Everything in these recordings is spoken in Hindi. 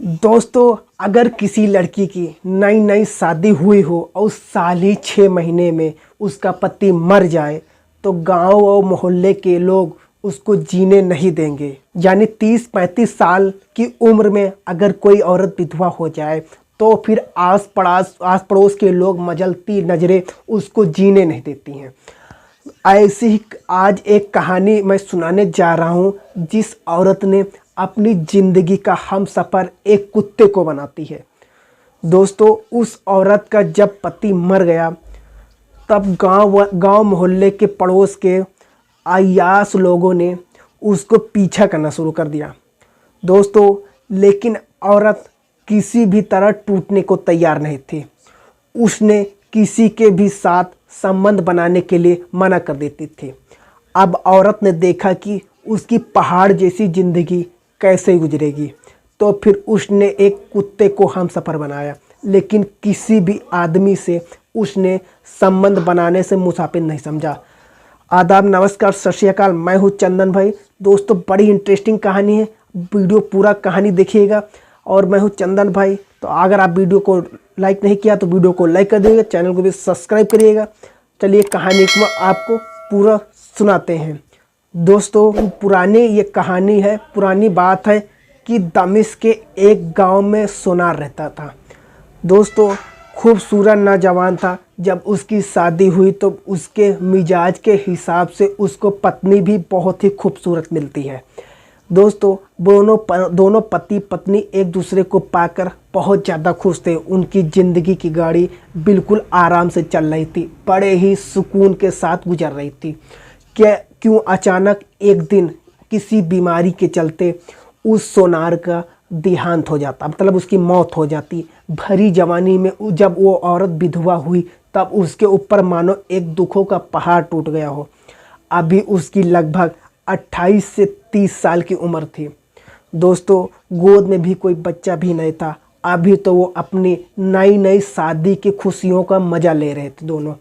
दोस्तों, अगर किसी लड़की की नई नई शादी हुई हो और साल ही 6 महीने में उसका पति मर जाए तो गांव और मोहल्ले के लोग उसको जीने नहीं देंगे। यानी 30-35 साल की उम्र में अगर कोई औरत विधवा हो जाए तो फिर आस पड़ोस के लोग मजलती नज़रें उसको जीने नहीं देती हैं। ऐसी ही आज एक कहानी मैं सुनाने जा रहा हूँ जिस औरत ने अपनी ज़िंदगी का हमसफ़र एक कुत्ते को बनाती है। दोस्तों, उस औरत का जब पति मर गया तब गांव मोहल्ले के पड़ोस के अय्याश लोगों ने उसको पीछा करना शुरू कर दिया। दोस्तों, लेकिन औरत किसी भी तरह टूटने को तैयार नहीं थी। उसने किसी के भी साथ संबंध बनाने के लिए मना कर देती थी। अब औरत ने देखा कि उसकी पहाड़ जैसी ज़िंदगी कैसे गुजरेगी, तो फिर उसने एक कुत्ते को हमसफ़र बनाया। लेकिन किसी भी आदमी से उसने संबंध बनाने से मुसाफिर नहीं समझा। आदाब, नमस्कार, सत श्री अकाल। मैं हूँ चंदन भाई। दोस्तों, बड़ी इंटरेस्टिंग कहानी है, वीडियो पूरा कहानी देखिएगा। और मैं हूँ चंदन भाई। तो अगर आप वीडियो को लाइक नहीं किया तो वीडियो को लाइक कर दीजिएगा, चैनल को भी सब्सक्राइब करिएगा। चलिए कहानी को आपको पूरा सुनाते हैं। दोस्तों, ये कहानी है, पुरानी बात है कि दमिश्क के एक गांव में सोनार रहता था। दोस्तों, खूबसूरत नौजवान था। जब उसकी शादी हुई तो उसके मिजाज के हिसाब से उसको पत्नी भी बहुत ही खूबसूरत मिलती है। दोस्तों, दोनों पति पत्नी एक दूसरे को पाकर बहुत ज़्यादा खुश थे। उनकी ज़िंदगी की गाड़ी बिल्कुल आराम से चल रही थी, बड़े ही सुकून के साथ गुजर रही थी। क्यों अचानक एक दिन किसी बीमारी के चलते उस सोनार का देहांत हो जाता, मतलब उसकी मौत हो जाती। भरी जवानी में जब वो औरत विधवा हुई तब उसके ऊपर मानो एक दुखों का पहाड़ टूट गया हो। अभी उसकी लगभग 28 से 30 साल की उम्र थी। दोस्तों, गोद में भी कोई बच्चा भी नहीं था। अभी तो वो अपनी नई नई शादी की खुशियों का मज़ा ले रहे थे दोनों।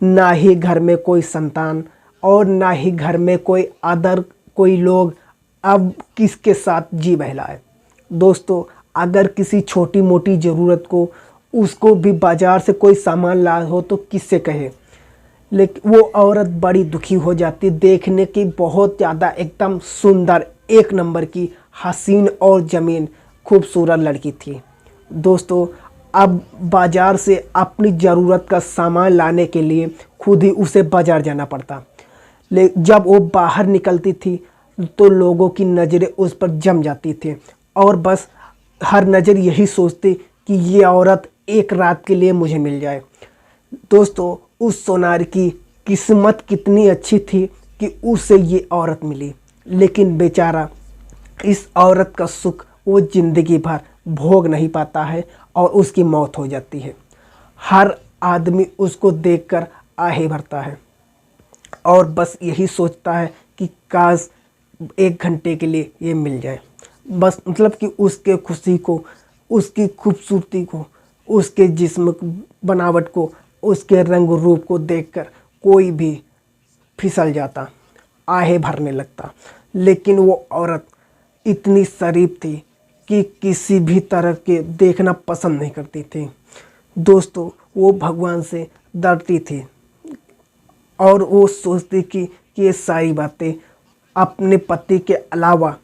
ना ही घर में कोई संतान और ना ही घर में कोई लोग अब किसके साथ जी बहलाए। दोस्तों, अगर किसी छोटी मोटी ज़रूरत को उसको भी बाज़ार से कोई सामान ला हो तो किससे कहे। लेकिन वो औरत बड़ी दुखी हो जाती। देखने की बहुत ज़्यादा एकदम सुंदर, एक नंबर की हसीन और ज़मीन खूबसूरत लड़की थी। दोस्तों, अब बाज़ार से अपनी ज़रूरत का सामान लाने के लिए खुद ही उसे बाज़ार जाना पड़ता। जब वो बाहर निकलती थी तो लोगों की नज़रें उस पर जम जाती थी और बस हर नज़र यही सोचती कि ये औरत एक रात के लिए मुझे मिल जाए। दोस्तों, उस सोनार की किस्मत कितनी अच्छी थी कि उसे ये औरत मिली। लेकिन बेचारा, इस औरत का सुख वो ज़िंदगी भर भोग नहीं पाता है और उसकी मौत हो जाती है। हर आदमी उसको देखकर आहे भरता है और बस यही सोचता है कि काश 1 घंटे के लिए ये मिल जाए। बस मतलब कि उसके खुशी को, उसकी खूबसूरती को, उसके जिस्म बनावट को, उसके रंग रूप को देखकर कोई भी फिसल जाता, आहे भरने लगता। लेकिन वो औरत इतनी शरीफ थी कि किसी भी तरह के देखना पसंद नहीं करती थी। दोस्तों, वो भगवान से डरती थी और वो सोचती कि ये सारी बातें अपने पति के अलावा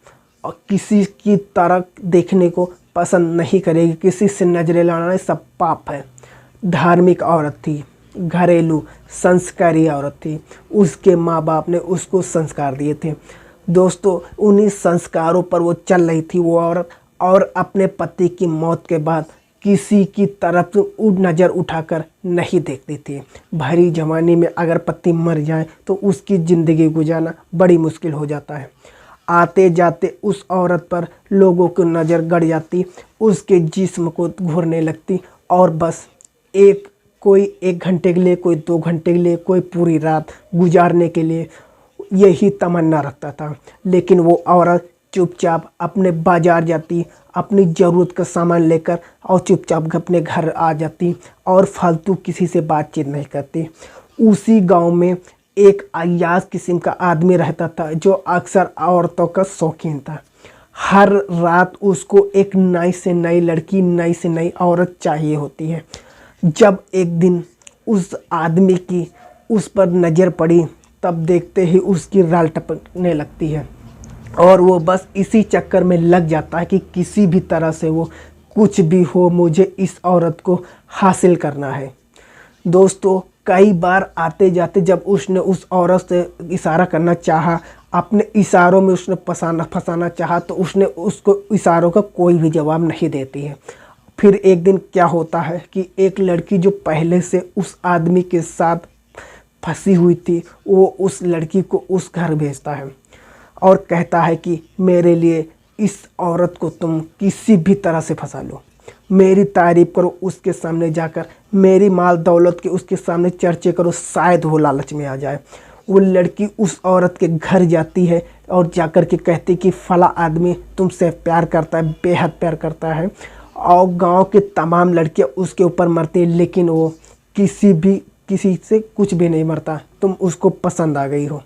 और किसी की तरफ देखने को पसंद नहीं करेगी। किसी से नजरें लड़ाना सब पाप है। धार्मिक औरत थी, घरेलू संस्कारी औरत थी। उसके माँ बाप ने उसको संस्कार दिए थे। दोस्तों, उन्हीं संस्कारों पर वो चल रही थी वो औरत, और अपने पति की मौत के बाद किसी की तरफ नज़र उठाकर नहीं देखती थी। भरी जवानी में अगर पति मर जाए तो उसकी ज़िंदगी गुजारना बड़ी मुश्किल हो जाता है। आते जाते उस औरत पर लोगों की नज़र गड़ जाती, उसके जिस्म को घूरने लगती और बस कोई 1 घंटे के लिए, कोई 2 घंटे के लिए, कोई पूरी रात गुजारने के लिए यही तमन्ना रखता था। लेकिन वो औरत चुपचाप अपने बाज़ार जाती, अपनी ज़रूरत का सामान लेकर और चुपचाप अपने घर आ जाती और फालतू किसी से बातचीत नहीं करती। उसी गांव में एक अय्याश किस्म का आदमी रहता था जो अक्सर औरतों का शौकीन था। हर रात उसको एक नई से नई लड़की, नई से नई औरत चाहिए होती है। जब एक दिन उस आदमी की उस पर नज़र पड़ी, तब देखते ही उसकी राल टपकने लगती है और वो बस इसी चक्कर में लग जाता है कि किसी भी तरह से वो कुछ भी हो, मुझे इस औरत को हासिल करना है। दोस्तों, कई बार आते जाते जब उसने उस औरत से इशारा करना चाहा, अपने इशारों में उसने फंसाना चाहा, तो उसने उसको इशारों का कोई भी जवाब नहीं देती है। फिर एक दिन क्या होता है कि एक लड़की जो पहले से उस आदमी के साथ फंसी हुई थी, वो उस लड़की को उस घर भेजता है और कहता है कि मेरे लिए इस औरत को तुम किसी भी तरह से फंसा लो, मेरी तारीफ़ करो उसके सामने जाकर, मेरी माल दौलत के उसके सामने चर्चे करो, शायद वो लालच में आ जाए। वो लड़की उस औरत के घर जाती है और जाकर के कहती कि फला आदमी तुमसे प्यार करता है, बेहद प्यार करता है, और गांव के तमाम लड़कियां उसके ऊपर मरती हैं, लेकिन वो किसी से कुछ भी नहीं मरता। तुम उसको पसंद आ गई हो,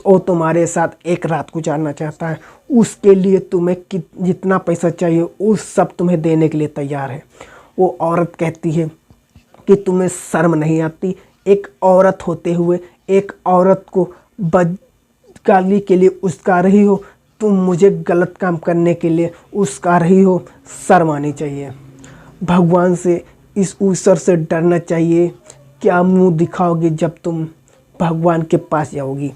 वो तुम्हारे साथ एक रात गुजारना चाहता है, उसके लिए तुम्हें जितना पैसा चाहिए वो सब तुम्हें देने के लिए तैयार है। वो औरत कहती है कि तुम्हें शर्म नहीं आती, एक औरत होते हुए एक औरत को बदकाली के लिए उस्का रही हो, तुम मुझे गलत काम करने के लिए उस्का रही हो, शर्म आनी चाहिए। भगवान से, इस ईश्वर से डरना चाहिए। क्या मुंह दिखाओगे जब तुम भगवान के पास जाओगी?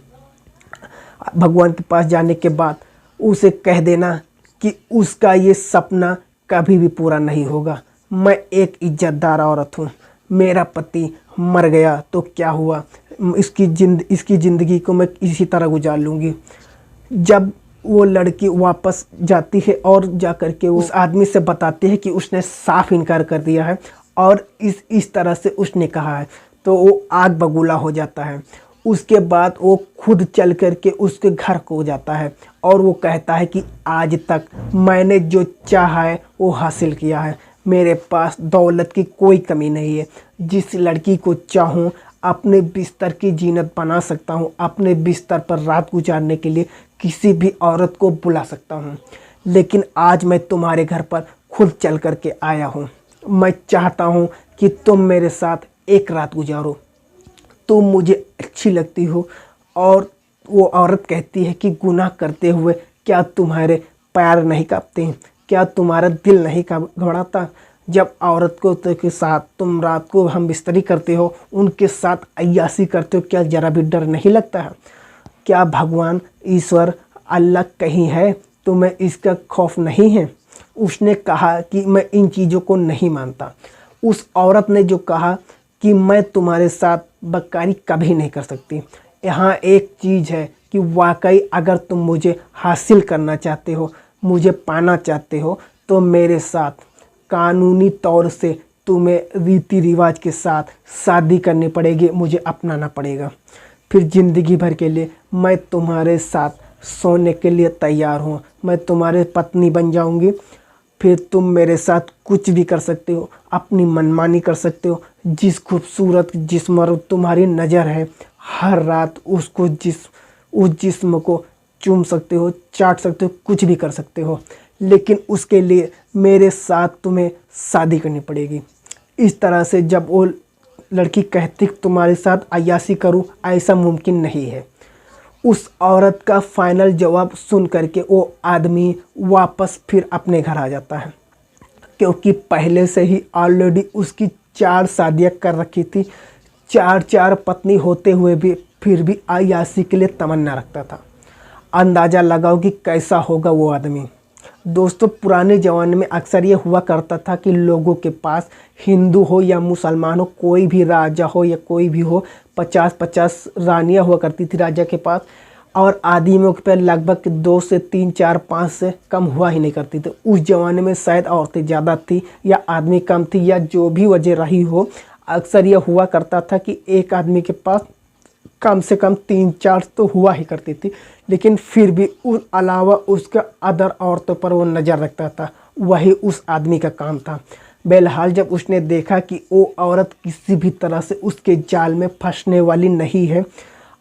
भगवान के पास जाने के बाद उसे कह देना कि उसका ये सपना कभी भी पूरा नहीं होगा। मैं एक इज्जतदार औरत हूँ, मेरा पति मर गया तो क्या हुआ, इसकी ज़िंदगी को मैं इसी तरह गुजार लूँगी। जब वो लड़की वापस जाती है और जाकर के उस आदमी से बताती है कि उसने साफ इनकार कर दिया है और इस तरह से उसने कहा है, तो वो आग बबूला हो जाता है। उसके बाद वो खुद चल कर के उसके घर को जाता है और वो कहता है कि आज तक मैंने जो चाहा है वो हासिल किया है, मेरे पास दौलत की कोई कमी नहीं है, जिस लड़की को चाहूँ अपने बिस्तर की जीनत बना सकता हूँ, अपने बिस्तर पर रात गुजारने के लिए किसी भी औरत को बुला सकता हूँ, लेकिन आज मैं तुम्हारे घर पर खुद चल कर के आया हूँ। मैं चाहता हूँ कि तुम मेरे साथ एक रात गुजारो, तुम मुझे अच्छी लगती हो। और वो औरत कहती है कि गुनाह करते हुए क्या तुम्हारे पैर नहीं कांपते हैं, क्या तुम्हारा दिल नहीं घबराता? जब औरत को के साथ तुम रात को हम बिस्तरी करते हो, उनके साथ अय्याशी करते हो, क्या ज़रा भी डर नहीं लगता है? क्या भगवान ईश्वर अल्लाह कहीं है? तुम्हें इसका खौफ नहीं है? उसने कहा कि मैं इन चीज़ों को नहीं मानता। उस औरत ने जो कहा कि मैं तुम्हारे साथ बदकारी कभी नहीं कर सकती। यहाँ एक चीज़ है कि वाकई अगर तुम मुझे हासिल करना चाहते हो, मुझे पाना चाहते हो, तो मेरे साथ कानूनी तौर से तुम्हें रीति रिवाज के साथ शादी करनी पड़ेगी, मुझे अपनाना पड़ेगा। फिर ज़िंदगी भर के लिए मैं तुम्हारे साथ सोने के लिए तैयार हूँ, मैं तुम्हारे पत्नी बन जाऊँगी। फिर तुम मेरे साथ कुछ भी कर सकते हो, अपनी मनमानी कर सकते हो। जिस खूबसूरत जिस्म पर तुम्हारी नज़र है, हर रात उस जिस्म को चूम सकते हो, चाट सकते हो, कुछ भी कर सकते हो, लेकिन उसके लिए मेरे साथ तुम्हें शादी करनी पड़ेगी। इस तरह से जब वो लड़की कहती तुम्हारे साथ अय्याशी करूं, ऐसा मुमकिन नहीं है। उस औरत का फाइनल जवाब सुन करके वो आदमी वापस फिर अपने घर आ जाता है, क्योंकि पहले से ही ऑलरेडी उसकी 4 शादियाँ कर रखी थी। 4 पत्नी होते हुए भी फिर भी अय्याशी के लिए तमन्ना रखता था। अंदाज़ा लगाओ कि कैसा होगा वो आदमी। दोस्तों, पुराने ज़माने में अक्सर ये हुआ करता था कि लोगों के पास, हिंदू हो या मुसलमान हो, कोई भी राजा हो या कोई भी हो, 50-50 रानियाँ हुआ करती थी राजा के पास, और आदमियों के पास लगभग 2 से 3, 4, 5 से कम हुआ ही नहीं करती थी। उस ज़माने में शायद औरतें ज़्यादा थी या आदमी कम थी, या जो भी वजह रही हो, अक्सर यह हुआ करता था कि एक आदमी के पास कम से कम 3-4 तो हुआ ही करती थी, लेकिन फिर भी उस अलावा उसका अदर औरतों पर वो नज़र रखता था। वही उस आदमी का काम था। बहरहाल जब उसने देखा कि वो औरत किसी भी तरह से उसके जाल में फंसने वाली नहीं है,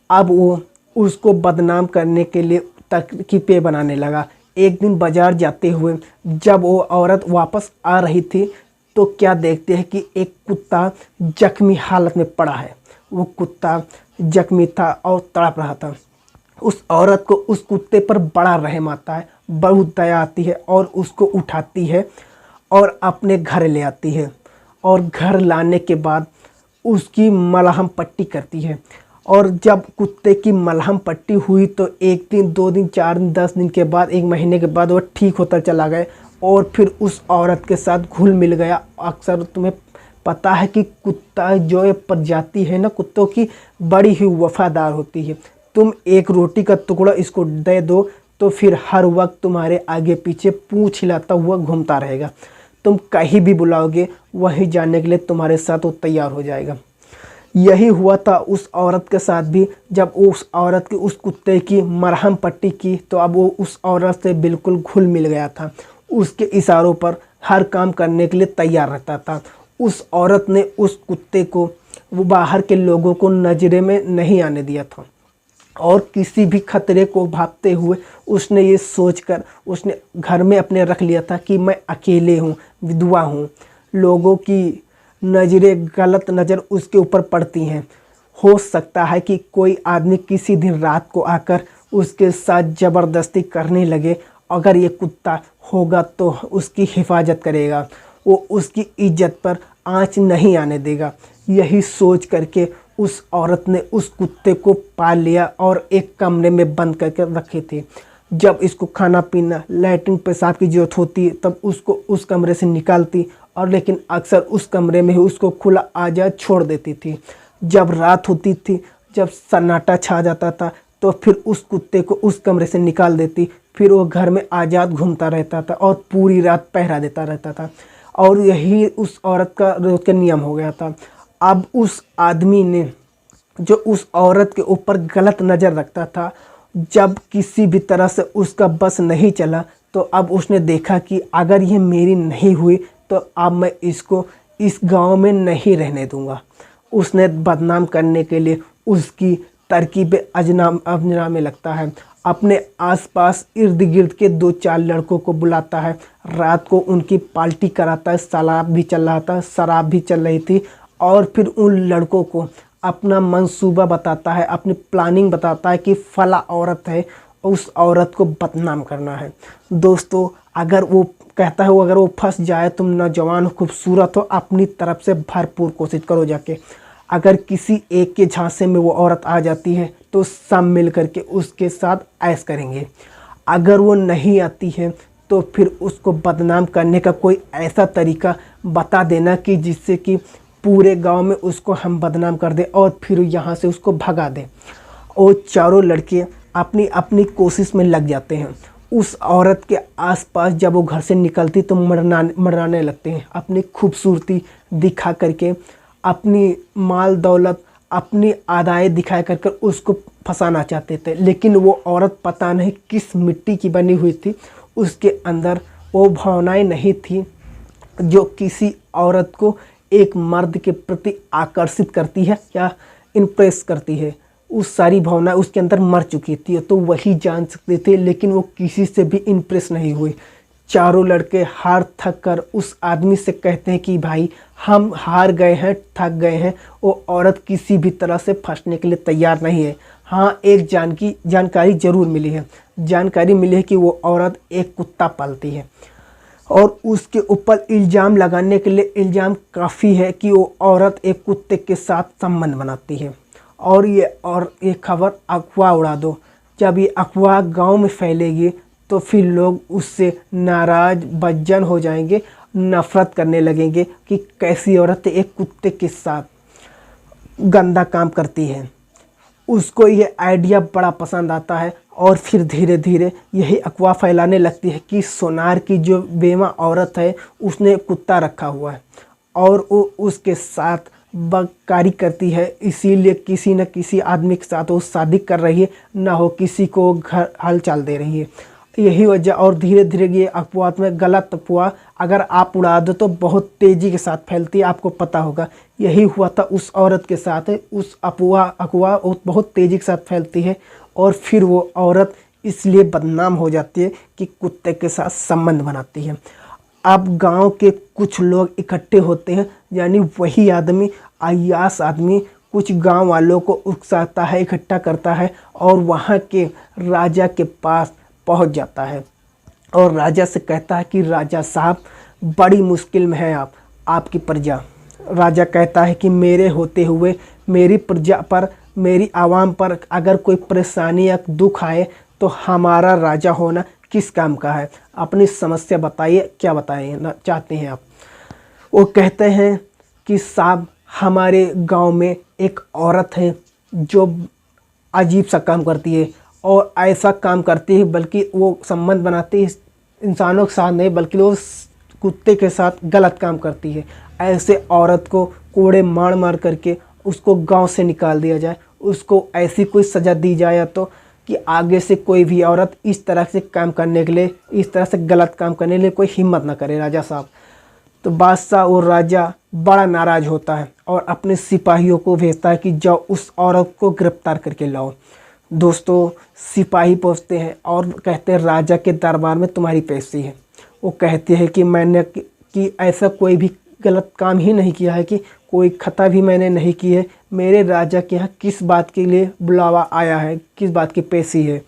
अब वो उसको बदनाम करने के लिए तरकीबें बनाने लगा एक दिन बाजार जाते हुए जब वो औरत वापस आ रही थी तो क्या देखते हैं कि एक कुत्ता जख्मी हालत में पड़ा है। वो कुत्ता जख्मी था और तड़प रहा था। उस औरत को उस कुत्ते पर बड़ा रहम आता है, बहुत दया आती है और उसको उठाती है और अपने घर ले आती है। और घर लाने के बाद उसकी मलहम पट्टी करती है। और जब कुत्ते की मलहम पट्टी हुई तो 1 दिन 2 दिन 4 दिन 10 दिन के बाद 1 महीने के बाद वो ठीक होता चला गया और फिर उस औरत के साथ घुल मिल गया। अक्सर तुम्हें पता है कि कुत्ता जो ये प्रजाति है ना कुत्तों की, बड़ी ही वफादार होती है। तुम एक रोटी का टुकड़ा इसको दे दो तो फिर हर वक्त तुम्हारे आगे पीछे पूंछ हिलाता हुआ घूमता रहेगा। तुम कहीं भी बुलाओगे वहीं जाने के लिए तुम्हारे साथ वो तैयार हो जाएगा। यही हुआ था उस औरत के साथ भी। जब उस औरत की उस कुत्ते की मरहम पट्टी की तो अब वो उस औरत से बिल्कुल घुल मिल गया था। उसके इशारों पर हर काम करने के लिए तैयार रहता था। उस औरत ने उस कुत्ते को वो बाहर के लोगों को नजरे में नहीं आने दिया था और किसी भी खतरे को भापते हुए उसने ये सोचकर उसने घर में अपने रख लिया था कि मैं अकेले हूँ, विधवा हूँ। लोगों की नज़रें, गलत नज़र उसके ऊपर पड़ती हैं। हो सकता है कि कोई आदमी किसी दिन रात को आकर उसके साथ ज़बरदस्ती करने लगे। अगर ये कुत्ता होगा तो उसकी हिफाजत करेगा, वो उसकी इज्जत पर आँच नहीं आने देगा। यही सोच करके उस औरत ने उस कुत्ते को पाल लिया और एक कमरे में बंद करके रखे थे। जब इसको खाना पीना, लैट्रिन, पेशाब की जरूरत होती तब उसको उस कमरे से निकालती और लेकिन अक्सर उस कमरे में ही उसको खुला आज़ाद छोड़ देती थी। जब रात होती थी, जब सन्नाटा छा जाता था तो फिर उस कुत्ते को उस कमरे से निकाल देती। फिर वो घर में आज़ाद घूमता रहता था और पूरी रात पहरा देता रहता था। और यही उस औरत का रोज का नियम हो गया था। अब उस आदमी ने जो उस औरत के ऊपर गलत नज़र रखता था, जब किसी भी तरह से उसका बस नहीं चला तो अब उसने देखा कि अगर ये मेरी नहीं हुई तो अब मैं इसको इस गांव में नहीं रहने दूंगा। उसने बदनाम करने के लिए उसकी तरकीबें आजमा में लगता है। अपने आसपास इर्द गिर्द के 2-4 लड़कों को बुलाता है। रात को उनकी पार्टी कराता है। शराब भी चल रहा था, शराब भी चल रही थी। और फिर उन लड़कों को अपना मंसूबा बताता है, अपनी प्लानिंग बताता है कि फला औरत है, उस औरत को बदनाम करना है। दोस्तों, अगर वो कहता है अगर वो फंस जाए, तुम नौजवान हो, खूबसूरत हो, अपनी तरफ से भरपूर कोशिश करो जाके। अगर किसी एक के झांसे में वो औरत आ जाती है तो सब मिल करके उसके साथ ऐश करेंगे। अगर वो नहीं आती है तो फिर उसको बदनाम करने का कोई ऐसा तरीका बता देना कि जिससे कि पूरे गांव में उसको हम बदनाम कर दें और फिर यहाँ से उसको भगा दें। और चारों लड़के अपनी अपनी कोशिश में लग जाते हैं। उस औरत के आसपास जब वो घर से निकलती तो मरनाने लगते हैं। अपनी खूबसूरती दिखा करके, अपनी माल दौलत, अपनी आदाएँ दिखा कर उसको फंसाना चाहते थे। लेकिन वो औरत पता नहीं किस मिट्टी की बनी हुई थी, उसके अंदर वो भावनाएं नहीं थी जो किसी औरत को एक मर्द के प्रति आकर्षित करती है या इम्प्रेस करती है। उस सारी भावनाएं उसके अंदर मर चुकी थी तो वही जान सकते थे, लेकिन वो किसी से भी इम्प्रेस नहीं हुई। चारों लड़के हार थक कर उस आदमी से कहते हैं कि भाई हम हार गए हैं, थक गए हैं। वो औरत किसी भी तरह से फंसने के लिए तैयार नहीं है। हाँ, एक जानकारी ज़रूर मिली है। जानकारी मिली है कि वो औरत एक कुत्ता पालती है और उसके ऊपर इल्ज़ाम लगाने के लिए इल्ज़ाम काफ़ी है कि वो औरत एक कुत्ते के साथ संबंध बनाती है। और ये खबर अफवाह उड़ा दो। जब ये अफवाह गांव में फैलेगी तो फिर लोग उससे नाराज़ बदजन हो जाएंगे, नफ़रत करने लगेंगे कि कैसी औरत एक कुत्ते के साथ गंदा काम करती है। उसको ये आइडिया बड़ा पसंद आता है और फिर धीरे धीरे यही अफवाह फैलाने लगती है कि सोनार की जो बेवा औरत है उसने कुत्ता रखा हुआ है और वो उसके साथ बदकारी करती है, इसीलिए किसी न किसी आदमी के साथ वो शादी कर रही है, ना हो किसी को घर हाल चाल दे रही है। यही वजह। और धीरे धीरे ये अफवाह में गलत अफवाह अगर आप उड़ा दो तो बहुत तेज़ी के साथ फैलती है, आपको पता होगा। यही हुआ था उस औरत के साथ। उस अफवाह बहुत तेज़ी के साथ फैलती है और फिर वो औरत इसलिए बदनाम हो जाती है कि कुत्ते के साथ संबंध बनाती है। अब गांव के कुछ लोग इकट्ठे होते हैं, यानी वही आदमी, अय्याश आदमी, कुछ गांव वालों को उकसाता है, इकट्ठा करता है और वहां के राजा के पास पहुंच जाता है और राजा से कहता है कि राजा साहब, बड़ी मुश्किल में है आपकी प्रजा। राजा कहता है कि मेरे होते हुए मेरी प्रजा पर, मेरी आवाम पर अगर कोई परेशानी या दुख आए तो हमारा राजा होना किस काम का है? अपनी समस्या बताइए, क्या बताइए चाहते हैं आप? वो कहते हैं कि साहब, हमारे गांव में एक औरत है जो अजीब सा काम करती है और ऐसा काम करती है, बल्कि वो संबंध बनाती है इंसानों के साथ नहीं, बल्कि वो कुत्ते के साथ गलत काम करती है। ऐसे औरत को कोड़े मार मार करके उसको गांव से निकाल दिया जाए, उसको ऐसी कोई सज़ा दी जाए तो कि आगे से कोई भी औरत इस तरह से काम करने के लिए, इस तरह से गलत काम करने के लिए कोई हिम्मत ना करे राजा साहब। तो बादशाह और राजा बड़ा नाराज़ होता है और अपने सिपाहियों को भेजता है कि जाओ उस औरत को गिरफ्तार करके लाओ। दोस्तों, सिपाही पहुंचते हैं और कहते हैं राजा के दरबार में तुम्हारी पेशी है। वो कहते हैं कि मैंने कि ऐसा कोई भी गलत काम ही नहीं किया है, कि कोई खता भी मैंने नहीं की है। मेरे राजा के यहाँ किस बात के लिए बुलावा आया है, किस बात की पेशी है?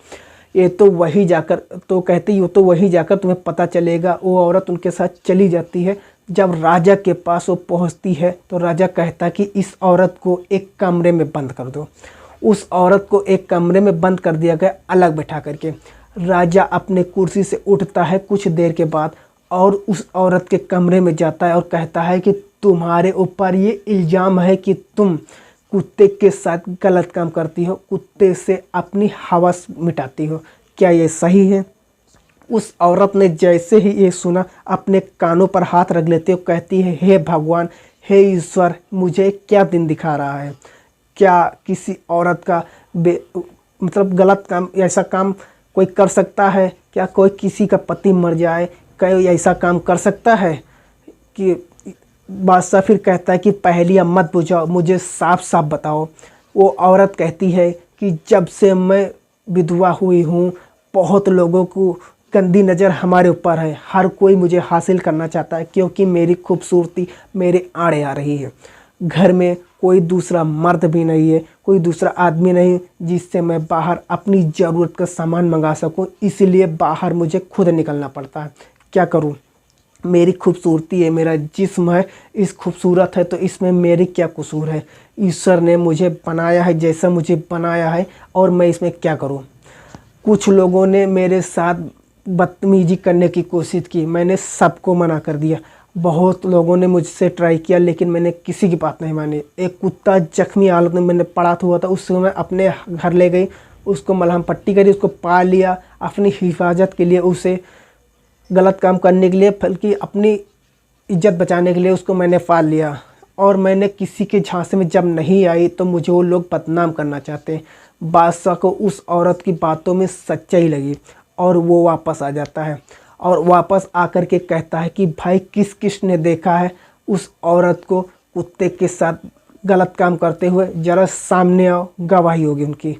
ये तो वही जाकर, तो कहते ये तो वही जाकर तुम्हें पता चलेगा। वो औरत उनके साथ चली जाती है। जब राजा के पास वो पहुंचती है तो राजा कहता है कि इस औरत को एक कमरे में बंद कर दो। उस औरत को एक कमरे में बंद कर दिया गया, अलग बैठा करके। राजा अपने कुर्सी से उठता है कुछ देर के बाद और उस औरत के कमरे में जाता है और कहता है कि तुम्हारे ऊपर ये इल्ज़ाम है कि तुम कुत्ते के साथ गलत काम करती हो, कुत्ते से अपनी हवस मिटाती हो, क्या ये सही है? उस औरत ने जैसे ही ये सुना, अपने कानों पर हाथ रख लेते हो, कहती है, हे भगवान, हे ईश्वर, मुझे क्या दिन दिखा रहा है? क्या किसी औरत का मतलब गलत काम, ऐसा काम कोई कर सकता है? क्या कोई किसी का पति मर जाए, कोई ऐसा काम कर सकता है? कि बादशाह फिर कहता है कि पहेलियाँ मत बुझाओ, मुझे साफ साफ बताओ। वो औरत कहती है कि जब से मैं विधवा हुई हूँ, बहुत लोगों को गंदी नज़र हमारे ऊपर है, हर कोई मुझे हासिल करना चाहता है क्योंकि मेरी खूबसूरती मेरे आड़े आ रही है। घर में कोई दूसरा मर्द भी नहीं है, कोई दूसरा आदमी नहीं जिससे मैं बाहर अपनी ज़रूरत का सामान मंगा सकूं, इसलिए बाहर मुझे खुद निकलना पड़ता है। क्या करूं? मेरी खूबसूरती है, मेरा जिस्म है, इस खूबसूरत है, तो इसमें मेरी क्या कसूर है? ईश्वर ने मुझे बनाया है जैसा मुझे बनाया है और मैं इसमें क्या करूं? कुछ लोगों ने मेरे साथ बदतमीजी करने की कोशिश की, मैंने सबको मना कर दिया। बहुत लोगों ने मुझसे ट्राई किया लेकिन मैंने किसी की बात नहीं मानी। एक कुत्ता जख्मी हालत में मैंने पड़ा हुआ था, उसको मैं अपने घर ले गई, उसको मलहम पट्टी करी, उसको पाल लिया अपनी हिफाजत के लिए, उसे गलत काम करने के लिए, बल्कि अपनी इज्जत बचाने के लिए उसको मैंने पाल लिया। और मैंने किसी के झांसे में जब नहीं आई तो मुझे वो लोग बदनाम करना चाहते हैं। बादशाह को उस औरत की बातों में सच्चाई लगी और वो वापस आ जाता है और वापस आकर के कहता है कि भाई, किस किस ने देखा है उस औरत को कुत्ते के साथ गलत काम करते हुए? ज़रा सामने आओ, गवाही होगी उनकी।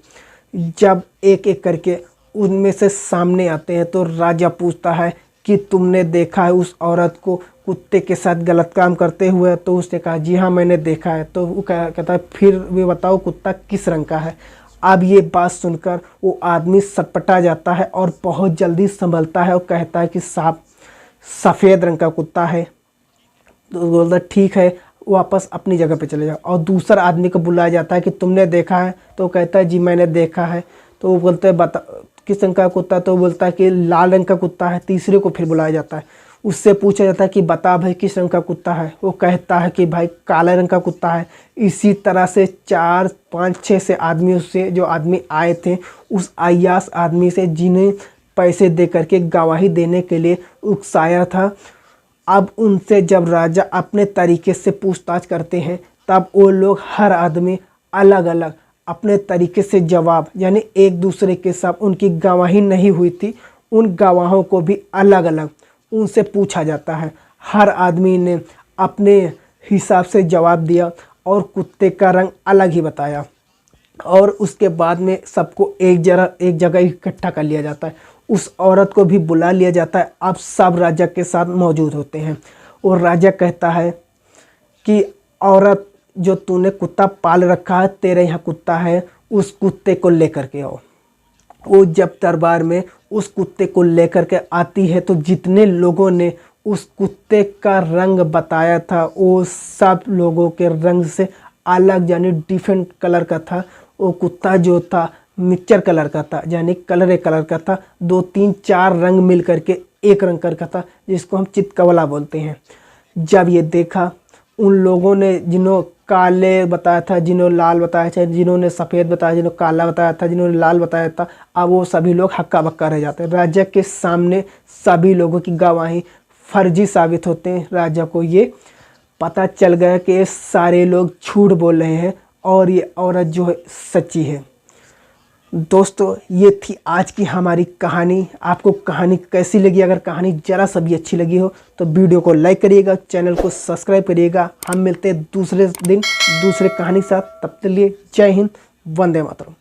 जब एक एक करके उनमें से सामने आते हैं तो राजा पूछता है कि तुमने देखा है उस औरत को कुत्ते के साथ गलत काम करते हुए? तो उसने कहा, जी हाँ, मैंने देखा है। तो वो कहता है, फिर भी बताओ कुत्ता किस रंग का है? अब ये बात सुनकर वो आदमी सटपटा जाता है और बहुत जल्दी संभलता है और कहता है कि साहब, सफ़ेद रंग का कुत्ता है। तो बोलता ठीक है, वापस अपनी जगह पे चले जाओ। और दूसरा आदमी को बुलाया जाता है कि तुमने देखा है? तो कहता है, जी मैंने देखा है। तो वो बोलते हैं, बता किस रंग का कुत्ता? तो बोलता है कि लाल रंग का कुत्ता है। तीसरे को फिर बुलाया जाता है, उससे पूछा जाता है कि बता भाई, किस रंग का कुत्ता है? वो कहता है कि भाई, काले रंग का कुत्ता है। इसी तरह से 4 5 6 से आदमियों से, जो आदमी आए थे, उस अय्याश आदमी से जिन्हें पैसे दे करके गवाही देने के लिए उकसाया था, अब उनसे जब राजा अपने तरीके से पूछताछ करते हैं तब वो लोग हर आदमी अलग अलग अपने तरीके से जवाब, यानी एक दूसरे के साथ उनकी गवाही नहीं हुई थी, उन गवाहों को भी अलग अलग उनसे पूछा जाता है। हर आदमी ने अपने हिसाब से जवाब दिया और कुत्ते का रंग अलग ही बताया। और उसके बाद में सबको एक जगह इकट्ठा कर लिया जाता है। उस औरत को भी बुला लिया जाता है। अब सब राजा के साथ मौजूद होते हैं और राजा कहता है कि औरत, जो तूने कुत्ता पाल रखा है, तेरे यहाँ कुत्ता है, उस कुत्ते को लेकर के आओ। वो जब दरबार में उस कुत्ते को लेकर के आती है तो जितने लोगों ने उस कुत्ते का रंग बताया था वो सब लोगों के रंग से अलग, यानी डिफरेंट कलर का था। वो कुत्ता जो था मिक्सचर कलर का था, यानी कलर एक कलर का था। 2 3 4 रंग मिल करके एक रंग का था, जिसको हम चितकवला बोलते हैं। जब ये देखा उन लोगों ने, जिन्होंने काले बताया था, जिन्होंने लाल बताया था, जिन्होंने सफ़ेद बताया, जिन्होंने काला बताया था, जिन्होंने लाल बताया था, अब वो सभी लोग हक्का बक्का रह जाते हैं। राजा के सामने सभी लोगों की गवाही फर्जी साबित होते हैं। राजा को ये पता चल गया कि ये सारे लोग झूठ बोल रहे हैं और ये औरत जो है सच्ची है। दोस्तों, ये थी आज की हमारी कहानी। आपको कहानी कैसी लगी? अगर कहानी ज़रा सा भी अच्छी लगी हो तो वीडियो को लाइक करिएगा, चैनल को सब्सक्राइब करिएगा। हम मिलते हैं दूसरे दिन दूसरे कहानी के साथ। तब तक के लिए जय हिंद, वंदे मातरम।